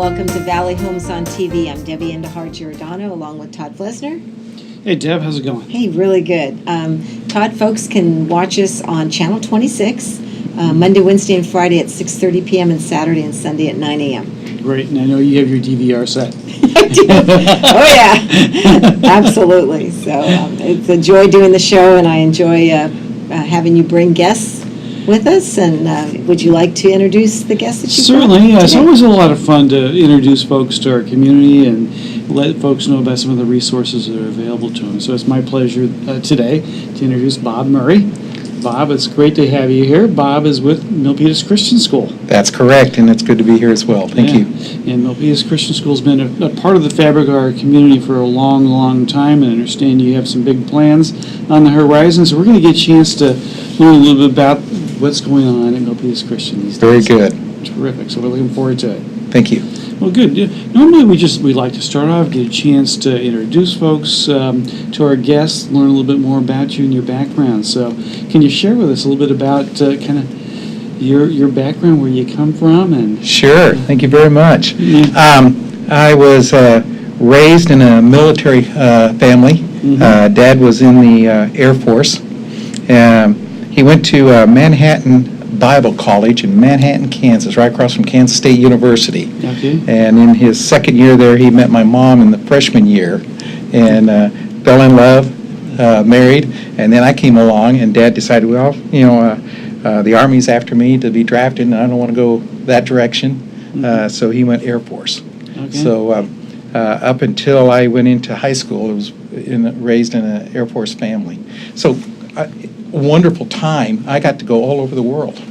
welcome to Valley Homes on TV. I'm Debbie Giordano along with Todd Flesner. Hey Deb, how's it going? Hey, really good. Todd, folks can watch us on Channel 26 Monday, Wednesday, and Friday at 6:30 p.m. and Saturday and Sunday at 9 a.m. Great, and I know you have your DVR set. I do. Oh, yeah. Absolutely. So it's a joy doing the show, and I enjoy having you bring guests with us. And would you like to introduce the guests that you Certainly, yeah. It's today? always a lot of fun to introduce folks to our community and let folks know about some of the resources that are available to them. So it's my pleasure today to introduce Bob Murray. Bob, it's great to have you here. Bob is with Milpitas Christian School. That's correct, and it's good to be here as well. Thank you. And Milpitas Christian School has been a part of the fabric of our community for a long, long time, and I understand you have some big plans on the horizon. So we're going to get a chance to learn a little bit about what's going on at Milpitas Christian these days. Very good. Terrific. So we're looking forward to it. Thank you. Well, good. Normally we like to start off, get a chance to introduce folks to our guests, learn a little bit more about you and your background. So can you share with us a little bit about kind of your background, where you come from? And Sure. Thank you very much. Yeah. I was raised in a military family. Mm-hmm. Dad was in the Air Force. He went to Manhattan Bible College in Manhattan, Kansas, right across from Kansas State University. Okay. And in his second year there, he met my mom in the freshman year and fell in love, married, and then I came along and Dad decided, well, the Army's after me to be drafted and I don't want to go that direction. Mm-hmm. So he went Air Force. Okay. So up until I went into high school, I was raised in an Air Force family. So wonderful time. I got to go all over the world.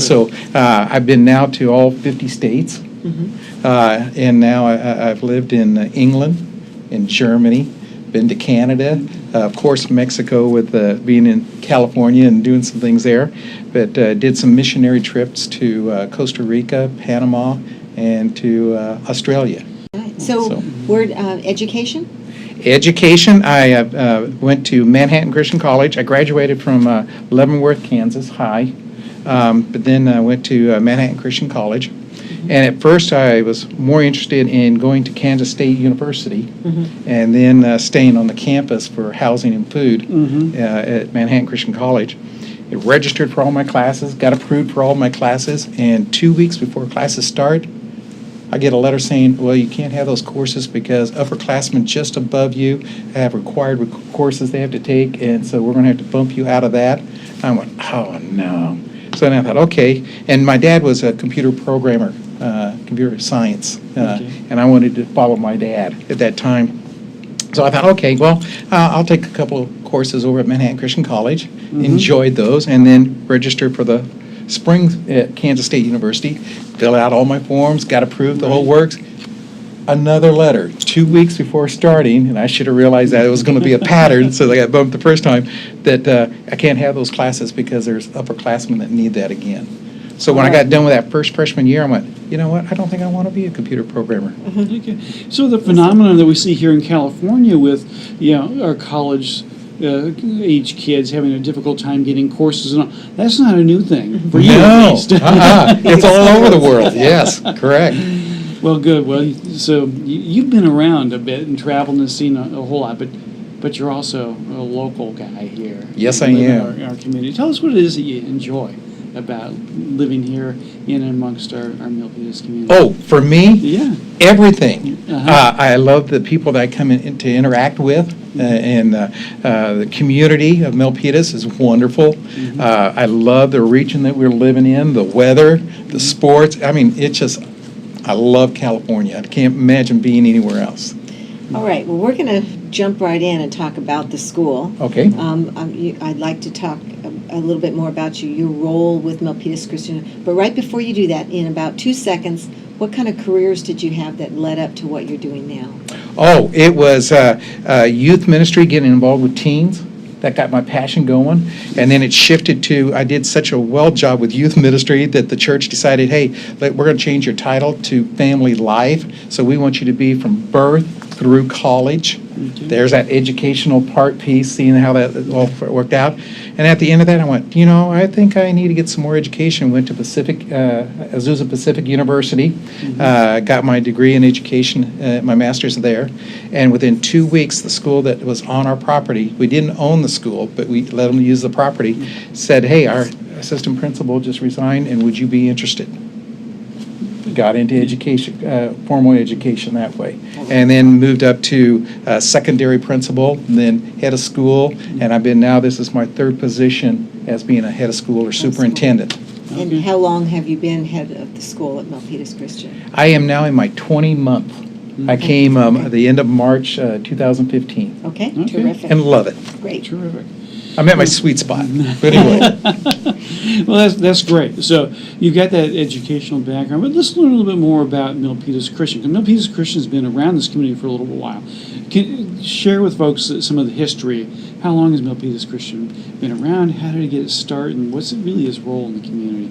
So I've been now to all 50 states. Mm-hmm. And now I've lived in England, in Germany, been to Canada, of course Mexico with being in California and doing some things there, but did some missionary trips to Costa Rica, Panama, and to Australia. So word education? Education, I went to Manhattan Christian College. I graduated from Leavenworth, Kansas High, but then I went to Manhattan Christian College. And at first I was more interested in going to Kansas State University and then staying on the campus for housing and food at Manhattan Christian College. I registered for all my classes, got approved for all my classes, and 2 weeks before classes start, I get a letter saying, well, you can't have those courses because upperclassmen just above you have required courses they have to take, and so we're going to have to bump you out of that. I went, oh, no. So then I thought, okay. And my dad was a computer programmer, computer science, and I wanted to follow my dad at that time. So I thought, okay, well, I'll take a couple of courses over at Manhattan Christian College, enjoyed those, and then registered for the spring at Kansas State University, filled out all my forms, got approved, the whole works. Another letter 2 weeks before starting, and I should have realized that it was going to be a pattern, so I got bumped the first time, that I can't have those classes because there's upperclassmen that need that again. So when I got done with that first freshman year, I went, you know what, I don't think I want to be a computer programmer. Okay. So the phenomenon that we see here in California with our college age kids having a difficult time getting courses and all, that's not a new thing for you, at least. It's all over the world. Yes, correct. Well, good. Well, so you've been around a bit and traveled and seen a whole lot, but you're also a local guy here. Yes, I am. am. Our community. Tell us what it is that you enjoy about living here in and amongst our Milpitas community. Oh, for me? Yeah. Everything. I love the people that I come in to interact with, and the community of Milpitas is wonderful. I love the region that we're living in, the weather, the sports. I mean, I love California. I can't imagine being anywhere else. All right. Well, we're going to jump right in and talk about the school. Okay. I'd like to talk a little bit more about your role with Milpitas Christian. But right before you do that, in about 2 seconds, what kind of careers did you have that led up to what you're doing now? Oh, it was youth ministry, getting involved with teens. That got my passion going. And then it shifted to, I did such a well job with youth ministry that the church decided, hey, we're going to change your title to family life. So we want you to be from birth through college. Okay. There's that educational part piece, seeing how that all worked out. And at the end of that, I went, I think I need to get some more education. Went to Azusa Pacific University, got my degree in education, my master's there. And within 2 weeks, the school that was on our property, we didn't own the school, but we let them use the property, said, hey, our assistant principal just resigned, and would you be interested? Got into education, formal education that way, and then moved up to secondary principal, and then head of school, and I've been now, this is my third position as being a head of school or superintendent. And how long have you been head of the school at Milpitas Christian? I am now in my 20 month. I came the end of March 2015. Okay, Okay. terrific. And love it. Great. Terrific. I'm at my sweet spot. But anyway. Well, that's great. So you've got that educational background, but let's learn a little bit more about Milpitas Christian. Because Milpitas Christian has been around this community for a little while. Can you share with folks some of the history? How long has Milpitas Christian been around? How did it get its start? And what's really its role in the community?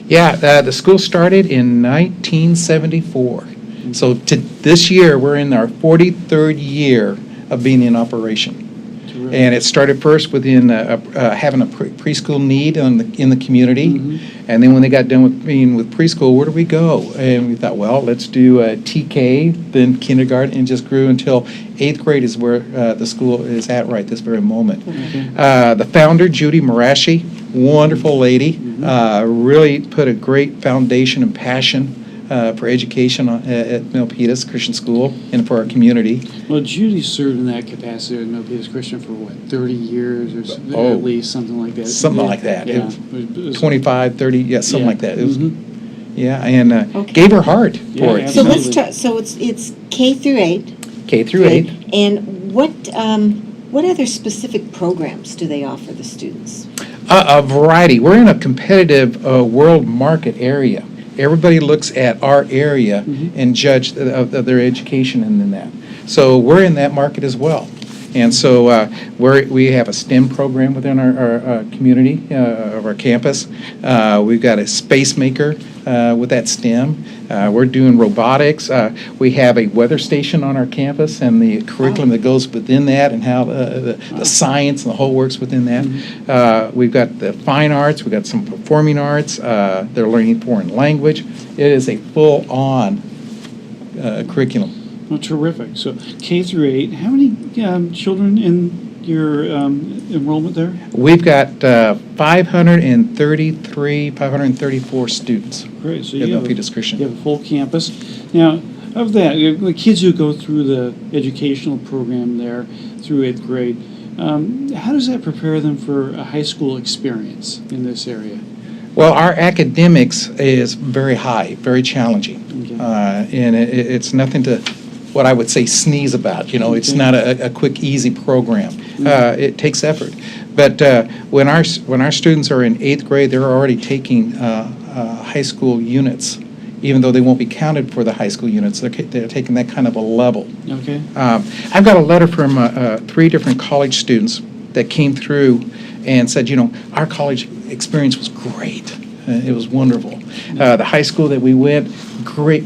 Yeah, the school started in 1974. So this year, we're in our 43rd year of being in operation. Terrific. And it started first within having a preschool need in the community. And then when they got done with being with preschool, where do we go? And we thought, well, let's do TK, then kindergarten, and just grew until 8th grade is where the school is at right this very moment. Okay. The founder, Judy Marashi, wonderful lady, really put a great foundation and passion for education at Milpitas Christian School and for our community. Well, Judy served in that capacity at Milpitas Christian for what, 30 years or so, Oh. at least, something like that. Something like that. Yeah. It was 25, 30, yeah, something Yeah. like that. It was, Mhm. yeah, and Okay. gave her heart Yeah, for it. So let's Absolutely. talk, so it's K through 8. K through 8. And what other specific programs do they offer the students? A variety. We're in a competitive world market area. Everybody looks at our area and judge of their education in that. So we're in that market as well. And so we have a STEM program within our community, of our campus. We've got a space maker with that STEM. We're doing robotics. We have a weather station on our campus and the curriculum that goes within that and how the science and the whole works within that. We've got the fine arts. We've got some performing arts. They're learning foreign language. It is a full-on curriculum. Well, terrific. So K through 8. How many children in your enrollment there? We've got 534 students Great. So at you have Milpitas Christian. You have a full campus. Now, of that, the kids who go through the educational program there through 8th grade, how does that prepare them for a high school experience in this area? Well, our academics is very high, very challenging. Okay. And it's nothing to, what I would say, sneeze about. It's Okay. not a quick, easy program. It takes effort. But when our students are in 8th grade, they're already taking high school units. Even though they won't be counted for the high school units, they're taking that kind of a level. Okay. I've got a letter from 3 different college students that came through and said, our college experience was great. It was wonderful. The high school that we went,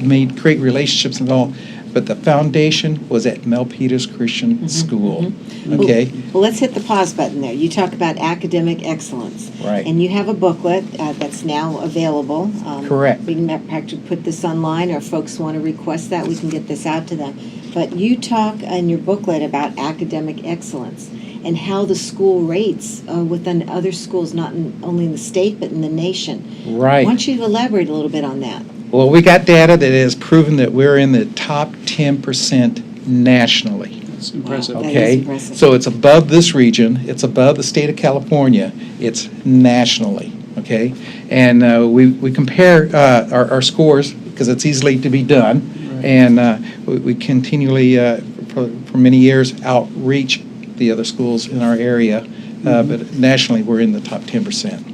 made great relationships and all, but the foundation was at Milpitas Christian School. Okay? Well, let's hit the pause button there. You talk about academic excellence. Right. And you have a booklet that's now available. Correct. We can practically put this online, or if folks want to request that, we can get this out to them. But you talk in your booklet about academic excellence and how the school rates within other schools, not only in the state, but in the nation. Right. Why don't you elaborate a little bit on that? Well, we got data that has proven that we're in the top 10% nationally. That's impressive. Wow. That Okay? is impressive. So it's above this region, it's above the state of California, it's nationally, okay? And we compare our scores, because it's easily to be done, Right. and we continually, for many years, outreach the other schools in our area, but nationally, we're in the top 10%.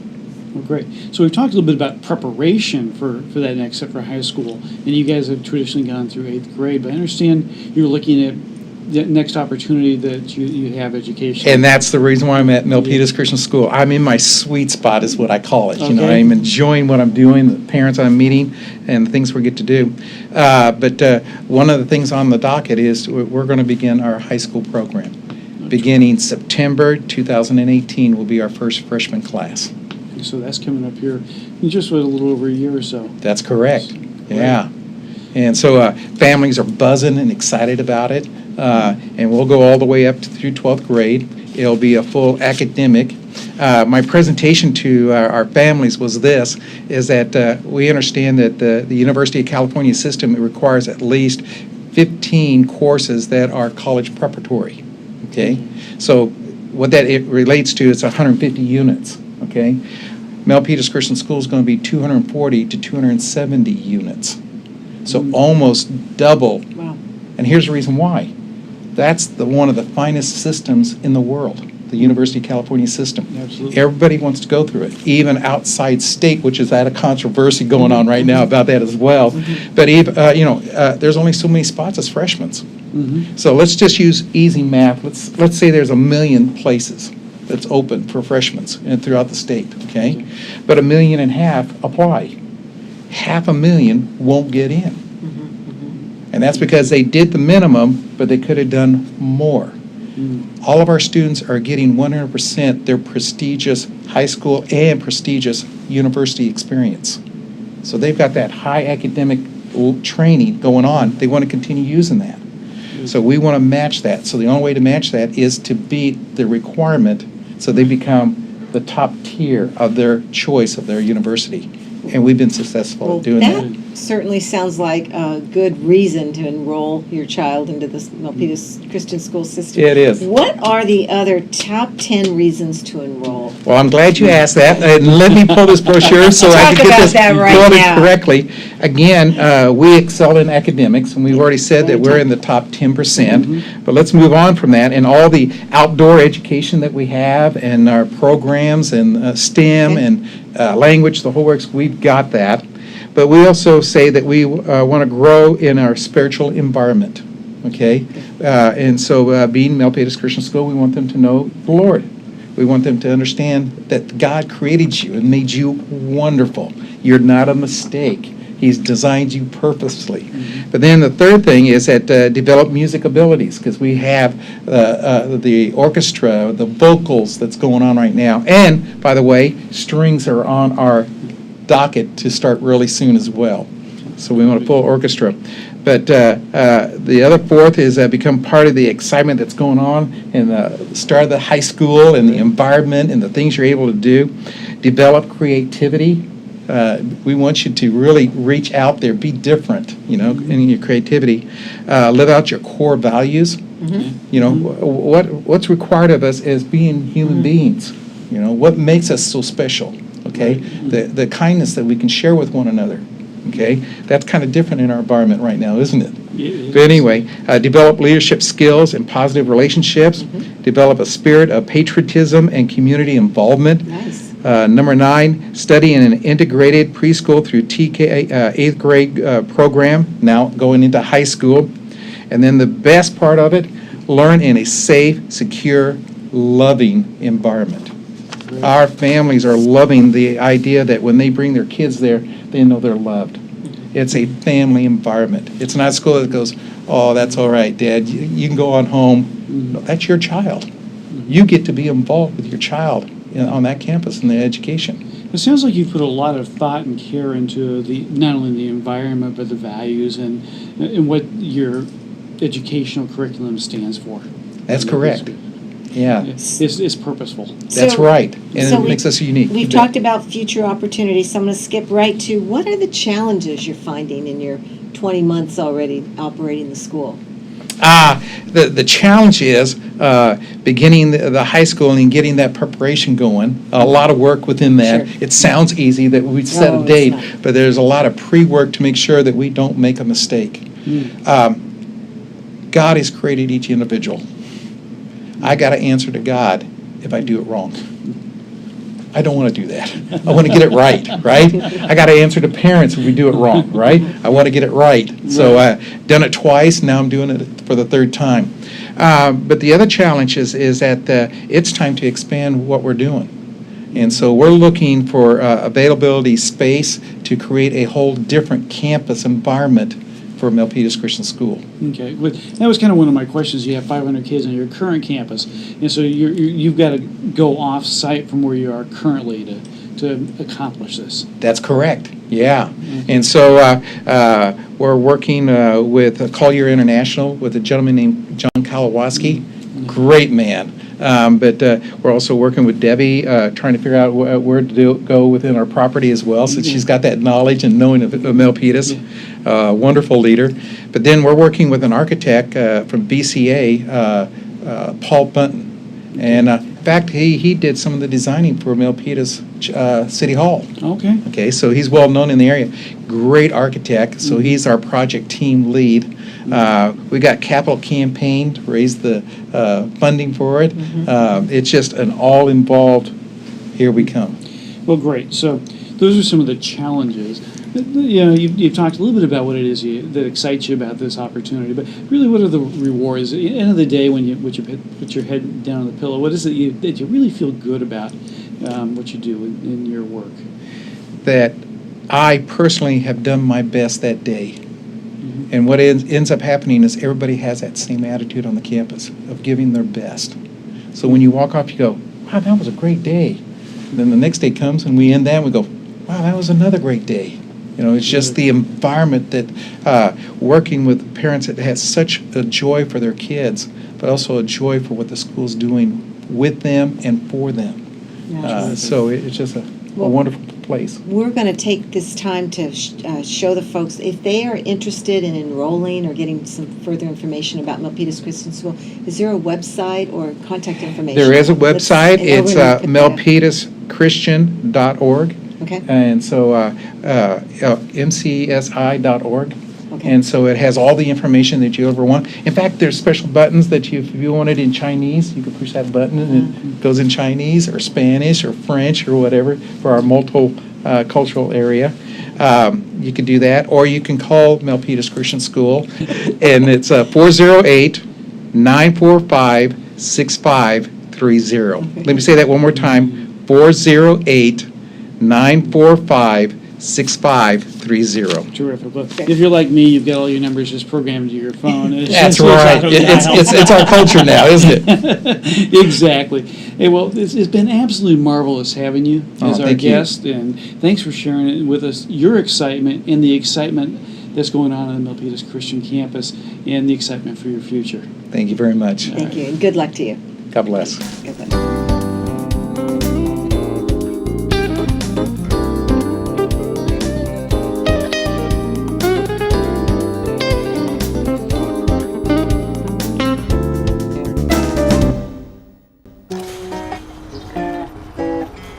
Well, great. So we've talked a little bit about preparation for that next step for high school, and you guys have traditionally gone through 8th grade, but I understand you're looking at next opportunity that you have education. And that's the reason why I'm at Milpitas Christian School. I'm in my sweet spot is what I call it. You know, Okay. I'm enjoying what I'm doing, the parents I'm meeting, and the things we get to do. But one of the things on the docket is we're going to begin our high school program. Beginning September 2018 will be our first freshman class. So that's coming up here in just a little over a year or so. That's correct. Yeah. And so families are buzzing and excited about it. And we'll go all the way up through 12th grade. It'll be a full academic. My presentation to our families was this, is that we understand that the University of California system requires at least 15 courses that are college preparatory. Okay? So what that it relates to is 150 units. Okay? Milpitas Christian School is going to be 240 to 270 units. So almost double. Wow. And here's the reason why. That's one of the finest systems in the world, the University of California system. Absolutely. Everybody wants to go through it, even outside state, which is at a controversy going on right now about that as well. But even, there's only so many spots as freshmen. So let's just use easy math. Let's say there's 1 million places that's open for freshmen and throughout the state. Okay, but 1.5 million apply. 500,000 won't get in. And that's because they did the minimum, but they could have done more. All of our students are getting 100% their prestigious high school and prestigious university experience. So they've got that high academic training going on. They want to continue using that. So we want to match that. So the only way to match that is to beat the requirement so they become the top tier of their choice of their university. And we've been successful Well, at doing that. that certainly sounds like a good reason to enroll your child into the Milpitas Christian School system. It is. What are the other top 10 reasons to enroll? Well, I'm glad you asked that. And let me pull this brochure so I Talk can get about this that right quoted now. correctly. Again, we excel in academics, and we've already said that we're in the top 10%. But let's move on from that. And all the outdoor education that we have and our programs and STEM Okay. and language, the whole works, we've got that. But we also say that we want to grow in our spiritual environment, okay? And so being Milpitas Christian School, we want them to know the Lord. We want them to understand that God created you and made you wonderful. You're not a mistake. He's designed you purposely. But then the third thing is that develop music abilities, because we have the orchestra, the vocals that's going on right now. And, by the way, strings are on our docket to start really soon as well. So we want a full orchestra. But the other fourth is become part of the excitement that's going on in the start of the high school and the environment and the things you're able to do. Develop creativity. We want you to really reach out there, be different, in your creativity. Live out your core values. What's required of us as being human beings. What makes us so special, okay? The kindness that we can share with one another, okay? That's kind of different in our environment right now, isn't it? But anyway, develop leadership skills and positive relationships. Develop a spirit of patriotism and community involvement. Nice. Number 9, study in an integrated preschool through TK 8th grade program, now going into high school. And then the best part of it, learn in a safe, secure, loving environment. Great. Our families are loving the idea that when they bring their kids there, they know they're loved. It's a family environment. It's not a school that goes, oh, that's all right, Dad, you can go on home. No, that's your child. You get to be involved with your child on that campus in the education. It sounds like you've put a lot of thought and care into not only the environment, but the values and what your educational curriculum stands for. That's correct. Yeah, It's purposeful. that's right. And so it makes us unique. We've talked about future opportunities, so I'm going to skip right to what are the challenges you're finding in your 20 months already operating the school? The challenge is beginning the high school and getting that preparation going. A lot of work within that. Sure. It sounds easy that we set No, a it's date, not. but there's a lot of pre-work to make sure that we don't make a mistake. God has created each individual. I got to answer to God if I do it wrong. I don't want to do that. I want to get it right? I got to answer to parents if we do it wrong, right? I want to get it right. So I've done it twice, now I'm doing it for the third time. But the other challenge is that it's time to expand what we're doing. And so we're looking for availability space to create a whole different campus environment for Milpitas Christian School. Okay, well, that was kind of one of my questions. You have 500 kids on your current campus, and so you've got to go off-site from where you are currently to accomplish this. That's correct, yeah. And so we're working with Collier International with a gentleman named John Kalawaski. Great man. But we're also working with Debbie, trying to figure out where to go within our property as well, since she's got that knowledge and knowing of Milpitas. Wonderful leader. But then we're working with an architect from BCA, Paul Bunton. And in fact, he did some of the designing for Milpitas City Hall. Okay. Okay, so he's well known in the area. Great architect, so he's our project team lead. We got capital campaign to raise the funding for it. It's just an all-involved, here we come. Well, great. So those are some of the challenges. You know, you've talked a little bit about what it is that excites you about this opportunity, but really, what are the rewards? At the end of the day, when you put your head down on the pillow, what is it that you really feel good about what you do in your work? That I personally have done my best that day. And what ends up happening is everybody has that same attitude on the campus of giving their best. So when you walk off, you go, wow, that was a great day. And then the next day comes and we end that and we go, wow, that was another great day. You know, it's just the environment that working with parents that has such a joy for their kids, but also a joy for what the school's doing with them and for them. So it's just a wonderful place. We're going to take this time to show the folks, if they are interested in enrolling or getting some further information about Milpitas Christian School, is there a website or contact information? There is a website. It's milpitaschristian.org. Okay. And so mcsi.org. Okay. And so it has all the information that you ever want. In fact, there's special buttons that if you want it in Chinese, you can push that button and it goes in Chinese or Spanish or French or whatever for our multicultural area. You can do that, or you can call Milpitas Christian School, and it's 408-945-6530. Let me say that one more time, 408-945-6530. Terrific. Well, if you're like me, you've got all your numbers just programmed to your phone. That's right. It's our culture now, isn't it? Exactly. Hey, well, it's been absolutely marvelous having you as our guest, and thanks for sharing it with us, your excitement and the excitement that's going on the Milpitas Christian campus and the excitement for your future. Thank you very much. Thank you, and good luck to you. God bless. Good luck.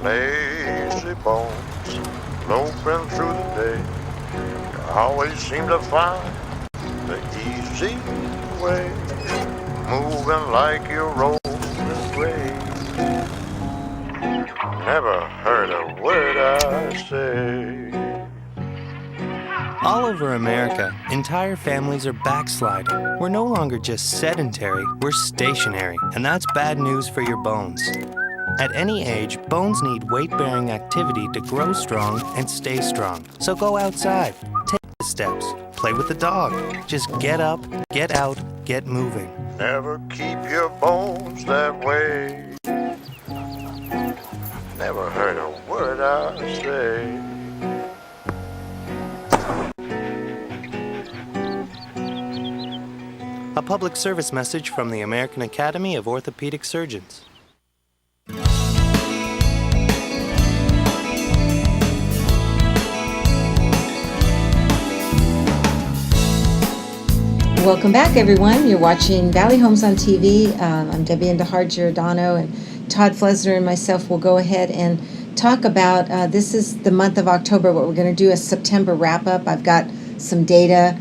Lazy bones, loping through the day. You always seem to find the easy way, moving like you're rolling grave. Never heard a word I say. All over America, entire families are backsliding. We're no longer just sedentary, we're stationary, and that's bad news for your bones. At any age, bones need weight-bearing activity to grow strong and stay strong. So go outside, take the steps, play with the dog. Just get up, get out, get moving. Never keep your bones that way. Never heard a word I say. A public service message from the American Academy of Orthopedic Surgeons. Welcome back, everyone. You're watching Valley Homes on TV. I'm Debbie Giordano, and Todd Flesner and myself will go ahead and talk about, this is the month of October. What we're going to do is September wrap-up. I've got some data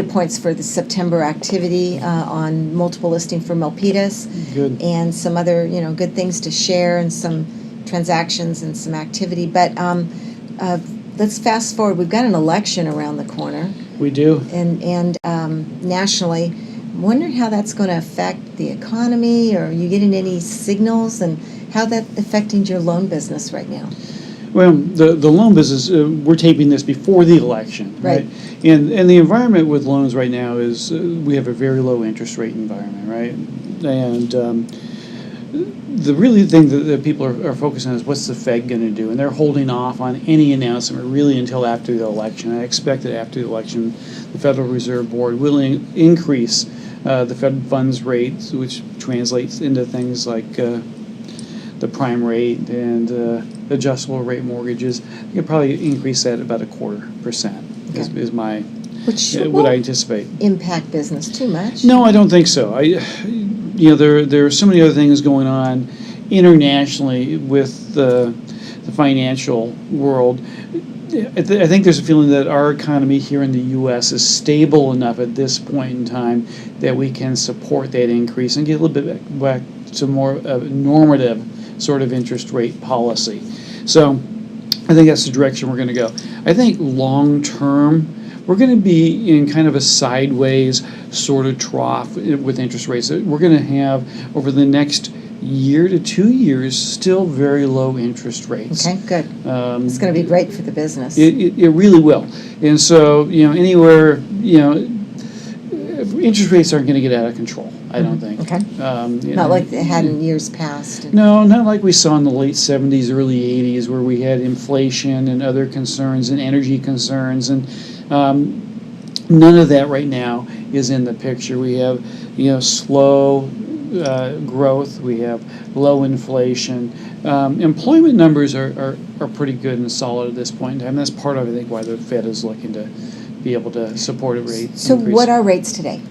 points for the September activity on multiple listing for Milpitas. Good. And some other, good things to share and some transactions and some activity. But let's fast forward. We've got an election around the corner. We do. And nationally, wondering how that's going to affect the economy, or are you getting any signals, and how that's affecting your loan business right now? Well, the loan business, we're taping this before the election, right? Right. And the environment with loans right now is we have a very low interest rate environment, right? And the really thing that people are focusing on is what's the Fed going to do, and they're holding off on any announcement really until after the election. I expect that after the election, the Federal Reserve Board will increase the Fed funds rate, which translates into things like the prime rate and adjustable rate mortgages. You could probably increase that about 0.25% is my Which what I anticipate. Impact business too much? No, I don't think so. There are so many other things going on internationally with the financial world. I think there's a feeling that our economy here in the U.S. is stable enough at this point in time that we can support that increase and get a little bit back to more normative sort of interest rate policy. So I think that's the direction we're going to go. I think long term, we're going to be in kind of a sideways sort of trough with interest rates. We're going to have, over the next year to 2 years, still very low interest rates. Okay, good. It's going to be great for the business. It really will. And so, anywhere, interest rates aren't going to get out of control, I don't think. Okay. Not like they had in years past. No, not like we saw in the late 70s, early 80s, where we had inflation and other concerns and energy concerns. And none of that right now is in the picture. We have, slow growth. We have low inflation. Employment numbers are pretty good and solid at this point in time. That's part of, I think, why the Fed is looking to be able to support a rate So increase. what are rates today?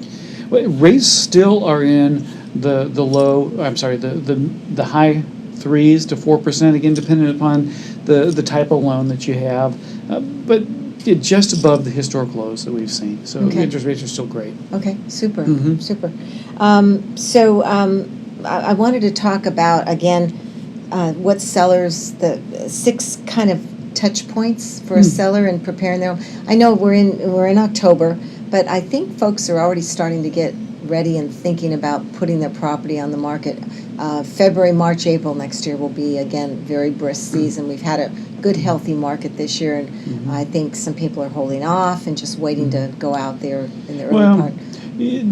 Well, rates still are in the high 3s to 4%, again, depending upon the type of loan that you have, but just above the historic lows that we've seen. So Okay. interest rates are still great. Okay, super, Mhm. super. I wanted to talk about, again, what sellers, the 6 kind of touch points for a seller in preparing their home. I know we're in October, but I think folks are already starting to get ready and thinking about putting their property on the market. February, March, April next year will be, again, very brisk season. We've had a good, healthy market this year, and I think some people are holding off and just waiting to go out there in the early part.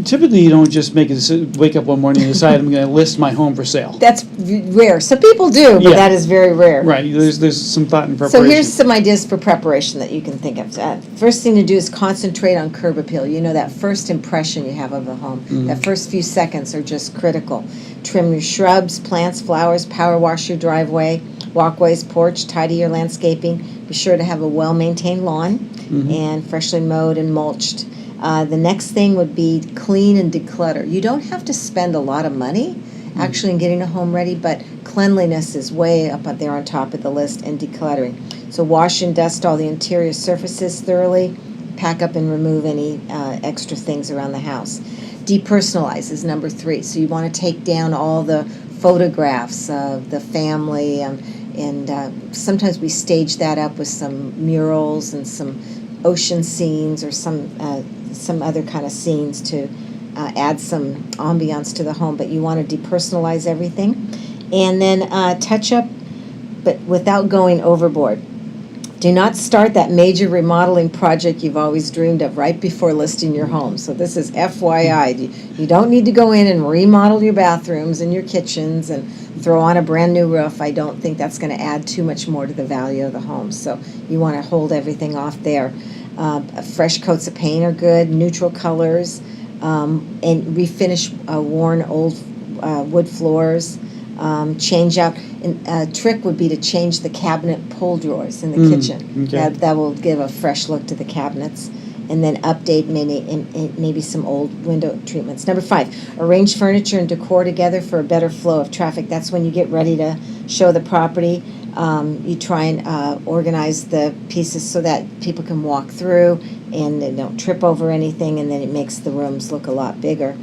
Typically you don't just wake up one morning and decide I'm going to list my home for sale. That's rare. Some people do, but Yeah. that is very rare. Right, there's some thought and So preparation. here's some ideas for preparation that you can think of. First thing to do is concentrate on curb appeal. That first impression you have of a home. That first few seconds are just critical. Trim your shrubs, plants, flowers, power wash your driveway, walkways, porch, tidy your landscaping. Be sure to have a well-maintained lawn and freshly mowed and mulched. The next thing would be clean and declutter. You don't have to spend a lot of money actually in getting a home ready, but cleanliness is way up there on top of the list, and decluttering. So wash and dust all the interior surfaces thoroughly. Pack up and remove any extra things around the house. Depersonalize is number 3. So you want to take down all the photographs of the family, and sometimes we stage that up with some murals and some ocean scenes or some other kind of scenes to add some ambiance to the home. But you want to depersonalize everything, and then touch up, but without going overboard. Do not start that major remodeling project you've always dreamed of right before listing your home. So this is FYI. You don't need to go in and remodel your bathrooms and your kitchens and throw on a brand new roof. I don't think that's going to add too much more to the value of the home. So you want to hold everything off there. Fresh coats of paint are good, neutral colors, and refinish worn old wood floors. Change out. A trick would be to change the cabinet pull drawers in the kitchen. Okay. That will give a fresh look to the cabinets. And then update maybe some old window treatments. Number 5, arrange furniture and decor together for a better flow of traffic. That's when you get ready to show the property. You try and organize the pieces so that people can walk through and they don't trip over anything, and then it makes the rooms look a lot bigger.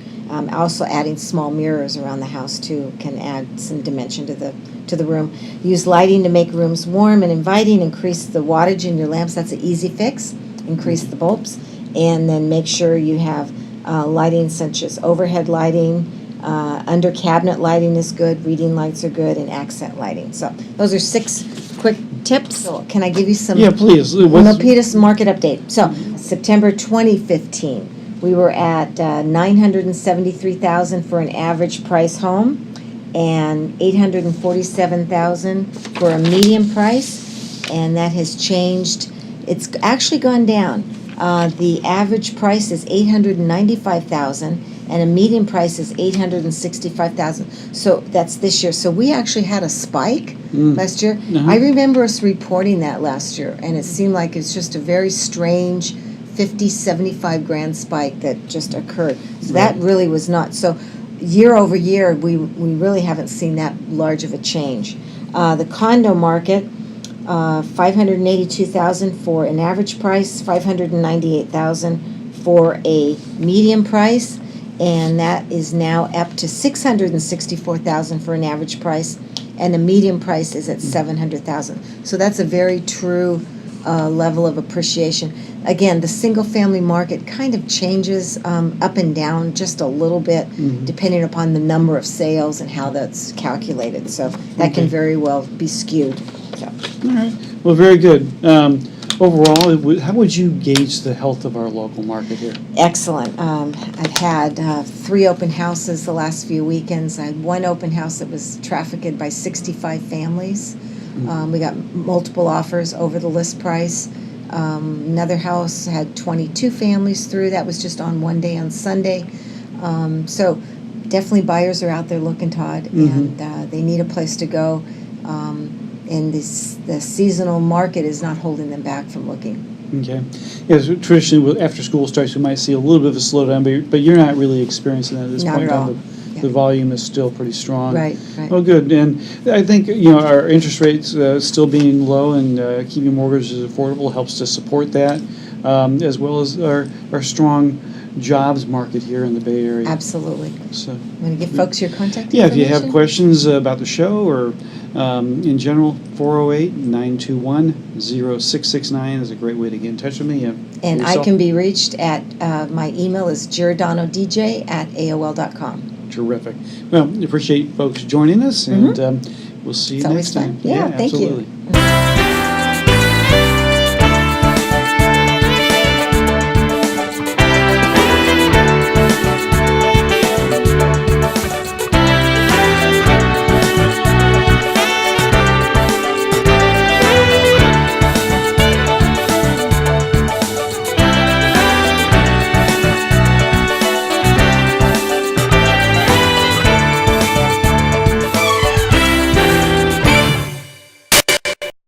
Also adding small mirrors around the house too can add some dimension to the room. Use lighting to make rooms warm and inviting. Increase the wattage in your lamps. That's an easy fix. Increase the bulbs, and then make sure you have Lighting such as overhead lighting, under cabinet lighting is good, reading lights are good, and accent lighting. So those are 6 quick tips. So can I give you some? Yeah, please. Milpitas market update. So September 2015, we were at 973,000 for an average price home, and 847,000 for a medium price, and that has changed. It's actually gone down. The average price is 895,000, and a median price is 865,000. So that's this year. So we actually had a spike last year. I remember us reporting that last year, and it seemed like it's just a very strange 50, 75 grand spike that just occurred. So that really was not. So year over year, we really haven't seen that large of a change. The condo market, 582,000 for an average price, 598,000 for a medium price, and that is now up to 664,000 for an average price, and the medium price is at 700,000. So that's a very true level of appreciation. Again, the single-family market kind of changes up and down just a little bit, depending upon the number of sales and how that's calculated. So that can very well be skewed. So. All right. Well, very good. Overall, how would you gauge the health of our local market here? Excellent. I've had 3 open houses the last few weekends. I had 1 open house that was trafficked by 65 families. We got multiple offers over the list price. Another house had 22 families through. That was just on one day on Sunday. So definitely buyers are out there looking, Todd, and they need a place to go. And the seasonal market is not holding them back from looking. Okay. Yes, traditionally, after school starts, we might see a little bit of a slowdown, but you're not really experiencing that at this Not point. at all. The volume is still pretty strong. Right. Oh, good. And I think, our interest rates still being low and keeping mortgages affordable helps to support that, as well as our strong jobs market here in the Bay Area. Absolutely. So, I'm going to give folks your contact yeah, if information. you have questions about the show or in general, 408-921-0669 is a great way to get in touch with me. And I can be reached at, my email is giordanodj@aol.com. Terrific. Well, appreciate folks joining us, and we'll see you It's always next time. fun. Yeah, thank you. absolutely.